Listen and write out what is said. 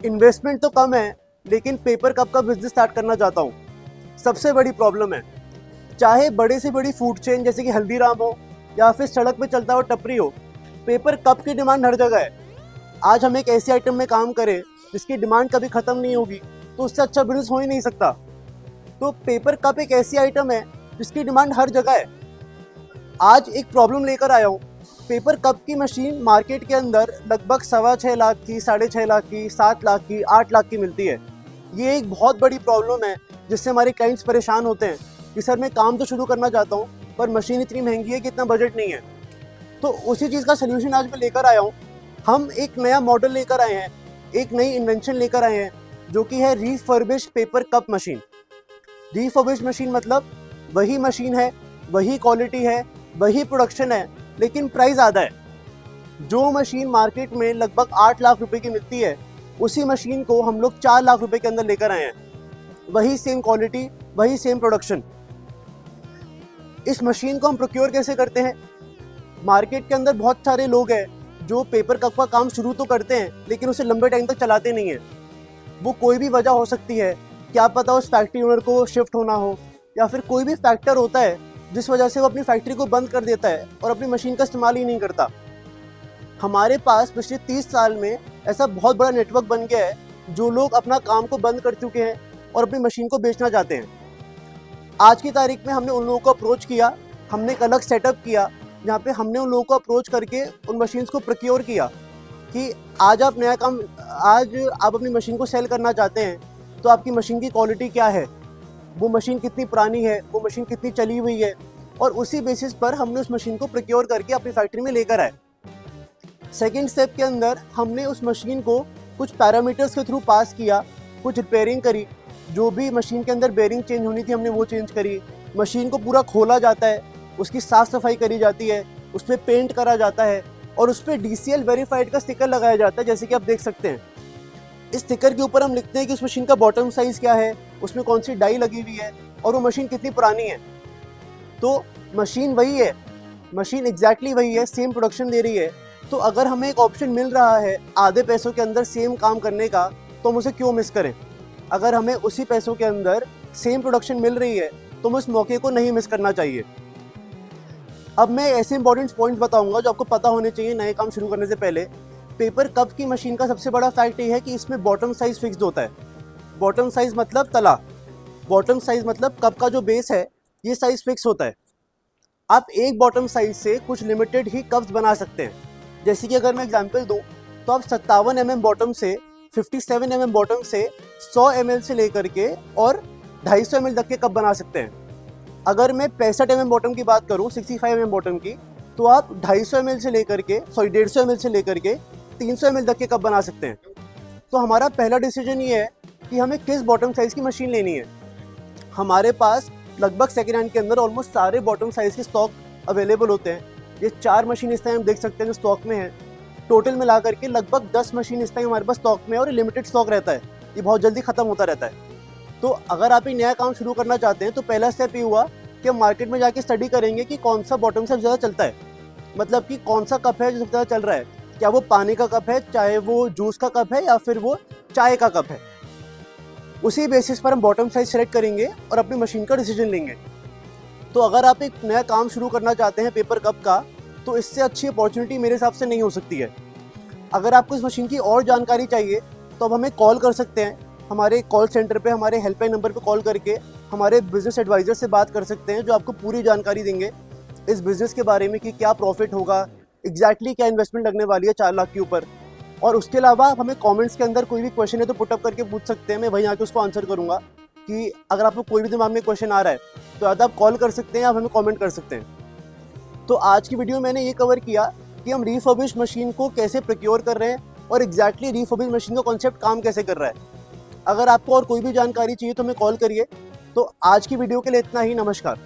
Investment तो कम है, लेकिन पेपर कप का बिजनेस स्टार्ट करना चाहता हूँ। सबसे बड़ी प्रॉब्लम है, चाहे बड़े से बड़ी फूड चेन जैसे कि हल्दीराम हो या फिर सड़क पे चलता हुआ टपरी हो, पेपर कप की डिमांड हर जगह है। आज हम एक ऐसी आइटम में काम करें जिसकी डिमांड कभी ख़त्म नहीं होगी, तो उससे अच्छा बिजनेस हो ही नहीं सकता। तो पेपर कप एक ऐसी आइटम है जिसकी डिमांड हर जगह है। आज एक प्रॉब्लम लेकर आया हूँ। पेपर कप की मशीन मार्केट के अंदर लगभग 6.25 लाख की, 6.5 लाख की, 7 लाख की, 8 लाख की मिलती है। ये एक बहुत बड़ी प्रॉब्लम है जिससे हमारे क्लाइंट्स परेशान होते हैं कि सर मैं काम तो शुरू करना चाहता हूँ, पर मशीन इतनी महंगी है कि इतना बजट नहीं है। तो उसी चीज़ का सलूशन आज मैं लेकर आया हूँ। हम एक नया मॉडल लेकर आए हैं, एक नई इन्वेंशन लेकर आए हैं, जो कि है refurbish paper cup machine. Refurbish machine मतलब वही मशीन है, वही क्वालिटी है, वही प्रोडक्शन है, लेकिन प्राइस ज़्यादा है। जो मशीन मार्केट में लगभग 8 लाख रुपए की मिलती है, उसी मशीन को हम लोग 4 लाख रुपए के अंदर लेकर आए हैं। वही सेम क्वालिटी, वही सेम प्रोडक्शन। इस मशीन को हम प्रोक्योर कैसे करते हैं? मार्केट के अंदर बहुत सारे लोग हैं जो पेपर कप का काम शुरू तो करते हैं, लेकिन उसे लंबे टाइम तक चलाते नहीं हैं। वो कोई भी वजह हो सकती है, क्या पता उस फैक्ट्री ओनर को शिफ्ट होना हो, या फिर कोई भी फैक्टर होता है जिस वजह से वो अपनी फैक्ट्री को बंद कर देता है और अपनी मशीन का इस्तेमाल ही नहीं करता। हमारे पास पिछले 30 साल में ऐसा बहुत बड़ा नेटवर्क बन गया है जो लोग अपना काम को बंद कर चुके हैं और अपनी मशीन को बेचना चाहते हैं। आज की तारीख में हमने उन लोगों को अप्रोच किया, हमने एक अलग सेटअप किया जहाँ पे हमने उन लोगों को अप्रोच करके उन मशीन्स को प्रोक्योर किया कि आज आप अपनी मशीन को सेल करना चाहते हैं, तो आपकी मशीन की क्वालिटी क्या है, वो मशीन कितनी पुरानी है, वो मशीन कितनी चली हुई है, और उसी बेसिस पर हमने उस मशीन को प्रोक्योर करके अपनी फैक्ट्री में लेकर आए। सेकेंड स्टेप के अंदर हमने उस मशीन को कुछ पैरामीटर्स के थ्रू पास किया, कुछ रिपेयरिंग करी, जो भी मशीन के अंदर बेयरिंग चेंज होनी थी हमने वो चेंज करी। मशीन को पूरा खोला जाता है, उसकी साफ़ सफाई करी जाती है, उस पर पेंट करा जाता है और उस पर DCL वेरीफाइड का स्टिकर लगाया जाता है, जैसे कि आप देख सकते हैं। इस स्टिकर के ऊपर हम लिखते हैं कि उस मशीन का बॉटम साइज़ क्या है, उसमें कौन सी डाई लगी हुई है और वो मशीन कितनी पुरानी है। तो मशीन वही है, मशीन एग्जैक्टली वही है, सेम प्रोडक्शन दे रही है। तो अगर हमें एक ऑप्शन मिल रहा है आधे पैसों के अंदर सेम काम करने का, तो हम उसे क्यों मिस करें? अगर हमें उसी पैसों के अंदर सेम प्रोडक्शन मिल रही है तो हमें उस मौके को नहीं मिस करना चाहिए। अब मैं ऐसे इंपॉर्टेंट पॉइंट्स बताऊंगा जो आपको पता होने चाहिए नए काम शुरू करने से पहले। पेपर कप की मशीन का सबसे बड़ा फैक्ट ये है कि इसमें बॉटम साइज़ फिक्स्ड होता है। बॉटम साइज़ मतलब तला, बॉटम साइज़ मतलब कप का जो बेस है, ये साइज़ फिक्स होता है। आप एक बॉटम साइज़ से कुछ लिमिटेड ही कप्स बना सकते हैं। जैसे कि अगर मैं एग्जांपल दूं, तो आप 57 mm बॉटम से, 57 mm बॉटम से, 100 ml से लेकर के और 250 ml तक के कप बना सकते हैं। अगर मैं 65 mm बॉटम की बात करूं, 65 mm बॉटम की, तो आप 250 ml से लेकर के 150 ml से लेकर के 300 ml तक के कप बना सकते हैं। तो हमारा पहला डिसीजन ये है कि हमें किस बॉटम साइज़ की मशीन लेनी है। हमारे पास लगभग सेकेंड हैंड के अंदर ऑलमोस्ट सारे बॉटम साइज़ के स्टॉक अवेलेबल होते हैं। ये 4 मशीन इस टाइम हम देख सकते हैं जो स्टॉक में है। टोटल मिला करके लगभग 10 मशीन इस टाइम हमारे पास स्टॉक में है और लिमिटेड स्टॉक रहता है, ये बहुत जल्दी ख़त्म होता रहता है। तो अगर आप एक नया काम शुरू करना चाहते हैं तो पहला स्टेप ये हुआ कि हम मार्केट में जाके स्टडी करेंगे कि कौन सा बॉटम सबसे ज़्यादा चलता है, मतलब कि कौन सा कप है जो सबसे ज़्यादा चल रहा है। क्या वो पानी का कप है, चाहे वो जूस का कप है या फिर वो चाय का कप है। उसी बेसिस पर हम बॉटम साइज सेलेक्ट करेंगे और अपनी मशीन का डिसीजन लेंगे। तो अगर आप एक नया काम शुरू करना चाहते हैं पेपर कप का, तो इससे अच्छी अपॉर्चुनिटी मेरे हिसाब से नहीं हो सकती है। अगर आपको इस मशीन की और जानकारी चाहिए तो आप हमें कॉल कर सकते हैं। हमारे कॉल सेंटर पे, हमारे हेल्पलाइन नंबर पे कॉल करके हमारे बिजनेस एडवाइज़र से बात कर सकते हैं, जो आपको पूरी जानकारी देंगे इस बिज़नेस के बारे में कि क्या प्रॉफिट होगा, एग्जैक्टली क्या इन्वेस्टमेंट लगने वाली है 4 लाख के ऊपर। और उसके अलावा आप हमें कमेंट्स के अंदर कोई भी क्वेश्चन है तो पुटअप करके पूछ सकते हैं, मैं वहीं आके उसको आंसर करूँगा। कि अगर आपको कोई भी दिमाग में क्वेश्चन आ रहा है तो या तो आप कॉल कर सकते हैं या आप हमें कमेंट कर सकते हैं। तो आज की वीडियो मैंने ये कवर किया कि हम रीफर्बिश मशीन को कैसे प्रोक्योर कर रहे हैं और एग्जैक्टली रीफर्बिश मशीन का कॉन्सेप्ट काम कैसे कर रहा है। अगर आपको और कोई भी जानकारी चाहिए तो हमें कॉल करिए। तो आज की वीडियो के लिए इतना ही। नमस्कार।